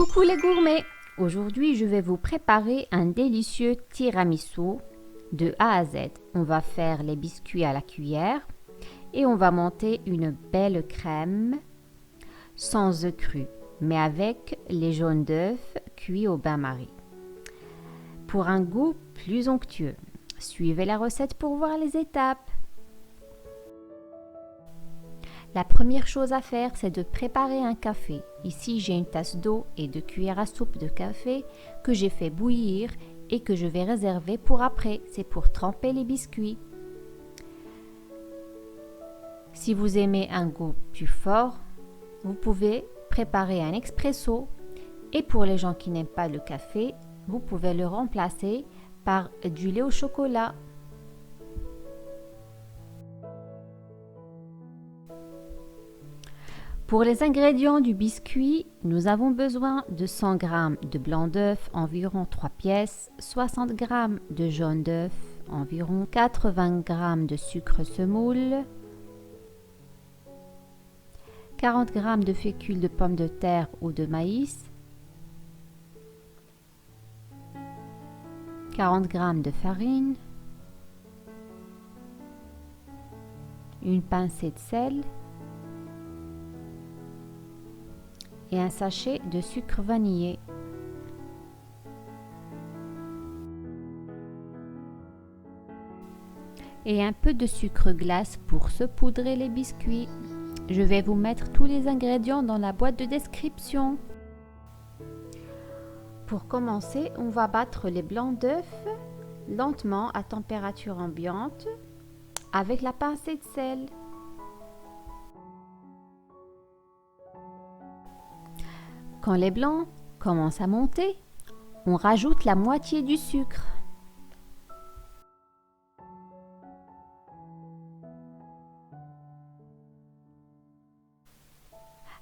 Coucou les gourmets! Aujourd'hui, je vais vous préparer un délicieux tiramisu de A à Z. On va faire les biscuits à la cuillère et on va monter une belle crème sans œufs crus, mais avec les jaunes d'œufs cuits au bain-marie. Pour un goût plus onctueux, suivez la recette pour voir les étapes. La première chose à faire, c'est de préparer un café. Ici, j'ai une tasse d'eau et 2 cuillères à soupe de café que j'ai fait bouillir et que je vais réserver pour après. C'est pour tremper les biscuits. Si vous aimez un goût plus fort, vous pouvez préparer un expresso. Et pour les gens qui n'aiment pas le café, vous pouvez le remplacer par du lait au chocolat. Pour les ingrédients du biscuit, nous avons besoin de 100 g de blanc d'œuf, environ 3 pièces, 60 g de jaune d'œuf, environ 80 g de sucre semoule, 40 g de fécule de pommes de terre ou de maïs, 40 g de farine, une pincée de sel, et un sachet de sucre vanillé. Et un peu de sucre glace pour saupoudrer les biscuits. Je vais vous mettre tous les ingrédients dans la boîte de description. Pour commencer, on va battre les blancs d'œufs lentement à température ambiante avec la pincée de sel. Quand les blancs commencent à monter, on rajoute la moitié du sucre.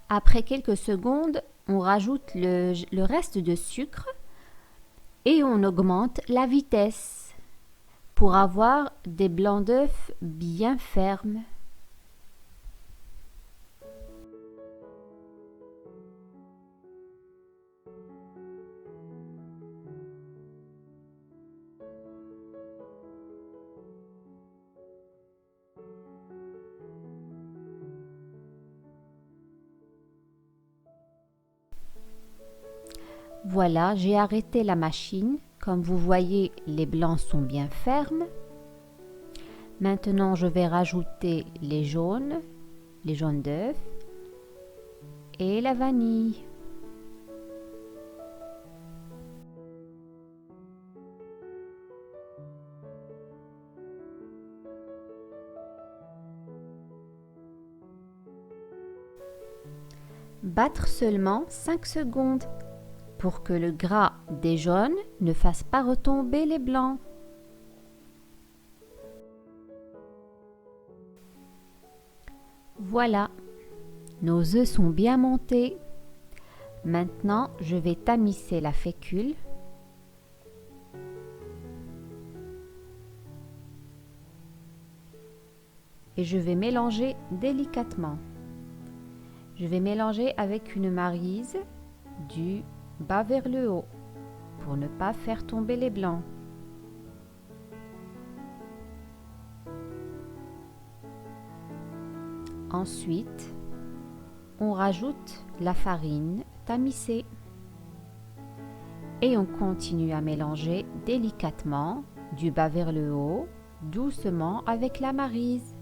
Après quelques secondes, on rajoute le reste de sucre et on augmente la vitesse pour avoir des blancs d'œufs bien fermes. Voilà, j'ai arrêté la machine. Comme vous voyez, les blancs sont bien fermes. Maintenant, je vais rajouter les jaunes d'œufs et la vanille. Battre seulement 5 secondes pour que le gras des jaunes ne fasse pas retomber les blancs. Voilà, nos œufs sont bien montés. Maintenant, je vais tamiser la fécule. Et je vais mélanger délicatement. Je vais mélanger avec une maryse du bas vers le haut pour ne pas faire tomber les blancs. Ensuite, on rajoute la farine tamisée et on continue à mélanger délicatement du bas vers le haut, doucement avec la maryse.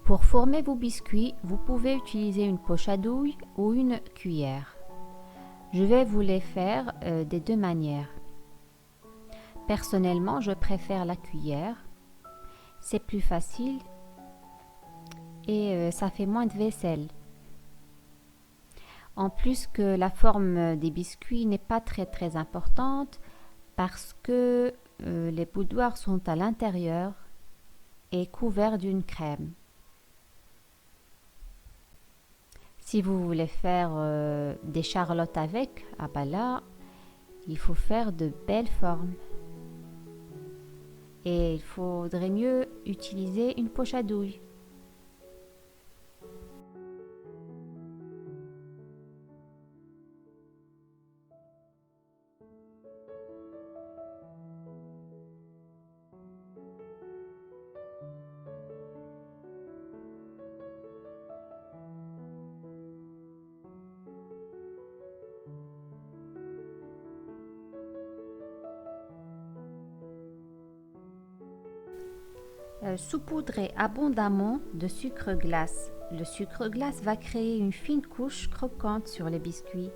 Pour former vos biscuits, vous pouvez utiliser une poche à douille ou une cuillère. Je vais vous les faire des deux manières. Personnellement, je préfère la cuillère. C'est plus facile et ça fait moins de vaisselle. En plus que la forme des biscuits n'est pas très importante parce que les boudoirs sont à l'intérieur et couverts d'une crème. Si vous voulez faire des charlottes avec, ah bah là, il faut faire de belles formes. Et il faudrait mieux utiliser une poche à douille. Saupoudrez abondamment de sucre glace. Le sucre glace va créer une fine couche croquante sur les biscuits.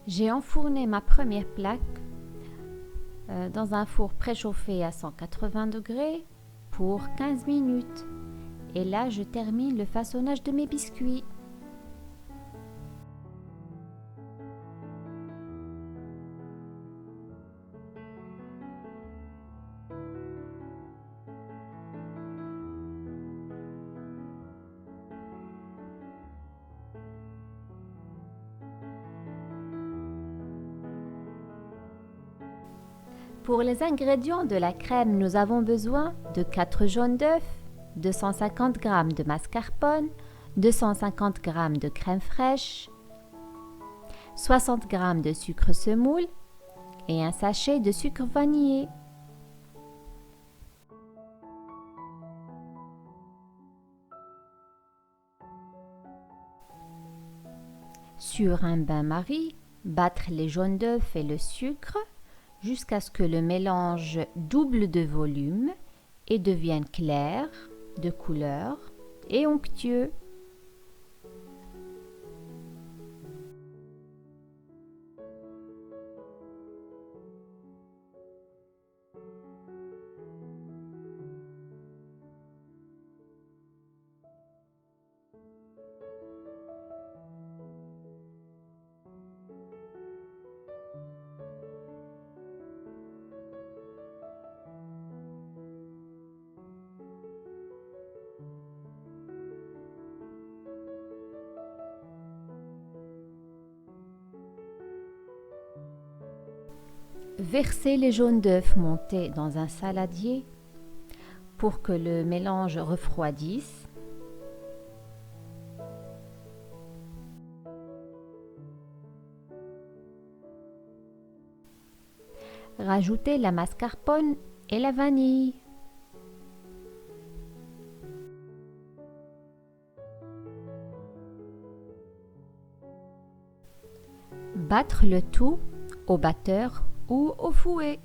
J'ai enfourné ma première plaque dans un four préchauffé à 180 degrés pour 15 minutes. Et là, je termine le façonnage de mes biscuits. Pour les ingrédients de la crème, nous avons besoin de 4 jaunes d'œufs, 250 g de mascarpone, 250 g de crème fraîche, 60 g de sucre semoule et un sachet de sucre vanillé. Sur un bain-marie, battre les jaunes d'œufs et le sucre jusqu'à ce que le mélange double de volume et devienne clair de couleur et onctueux. Versez les jaunes d'œufs montés dans un saladier pour que le mélange refroidisse. Rajoutez la mascarpone et la vanille. Battre le tout au batteur ou au fouet.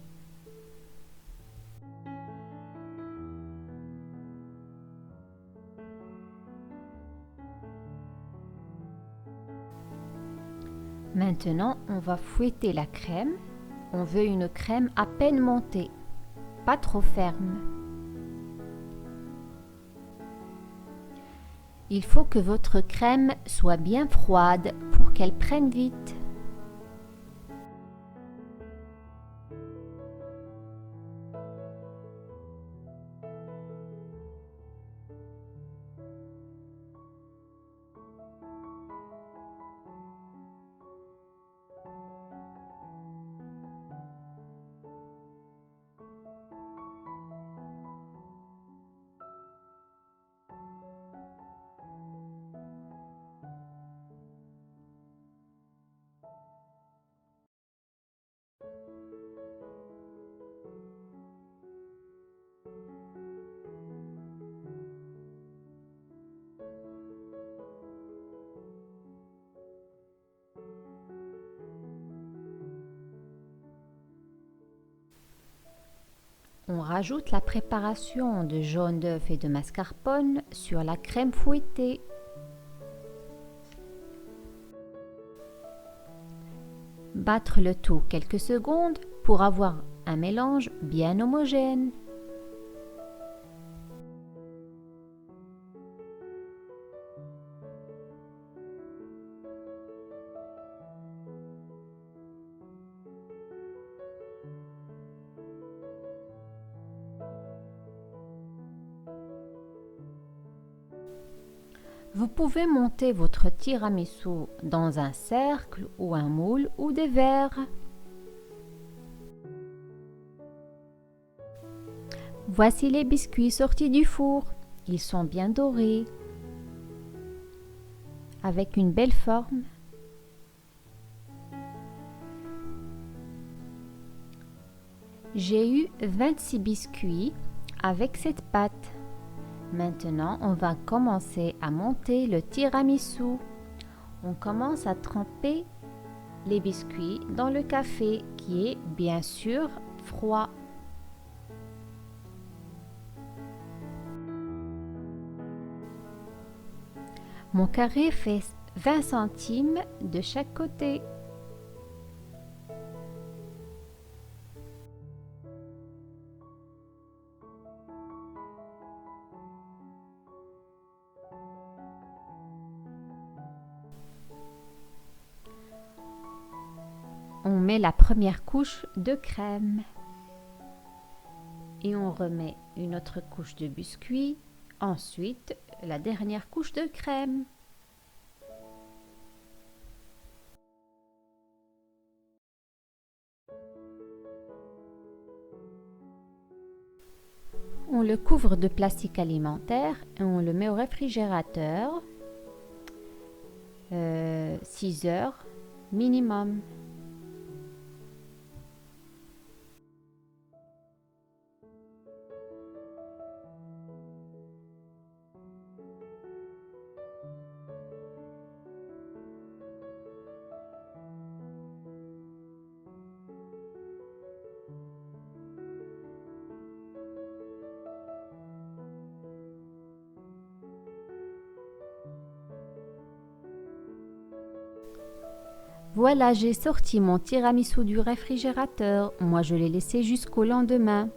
Maintenant, on va fouetter la crème. On veut une crème à peine montée, pas trop ferme. Il faut que votre crème soit bien froide pour qu'elle prenne vite. On rajoute la préparation de jaune d'œuf et de mascarpone sur la crème fouettée. Battre le tout quelques secondes pour avoir un mélange bien homogène. Vous pouvez monter votre tiramisu dans un cercle ou un moule ou des verres. Voici les biscuits sortis du four. Ils sont bien dorés, avec une belle forme. J'ai eu 26 biscuits avec cette pâte. Maintenant, on va commencer à monter le tiramisu. On commence à tremper les biscuits dans le café qui est bien sûr froid. Mon carré fait 20 centimes de chaque côté. On met la première couche de crème et on remet une autre couche de biscuit, ensuite la dernière couche de crème. On le couvre de plastique alimentaire et on le met au réfrigérateur 6 heures minimum. Voilà, j'ai sorti mon tiramisu du réfrigérateur. Moi, je l'ai laissé jusqu'au lendemain.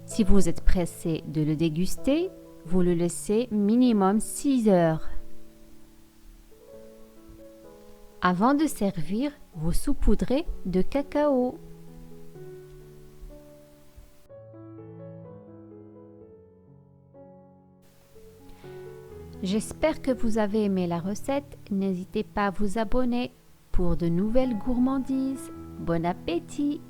Si vous êtes pressé de le déguster, vous le laissez minimum 6 heures. Avant de servir, vous saupoudrez de cacao. J'espère que vous avez aimé la recette. N'hésitez pas à vous abonner pour de nouvelles gourmandises. Bon appétit!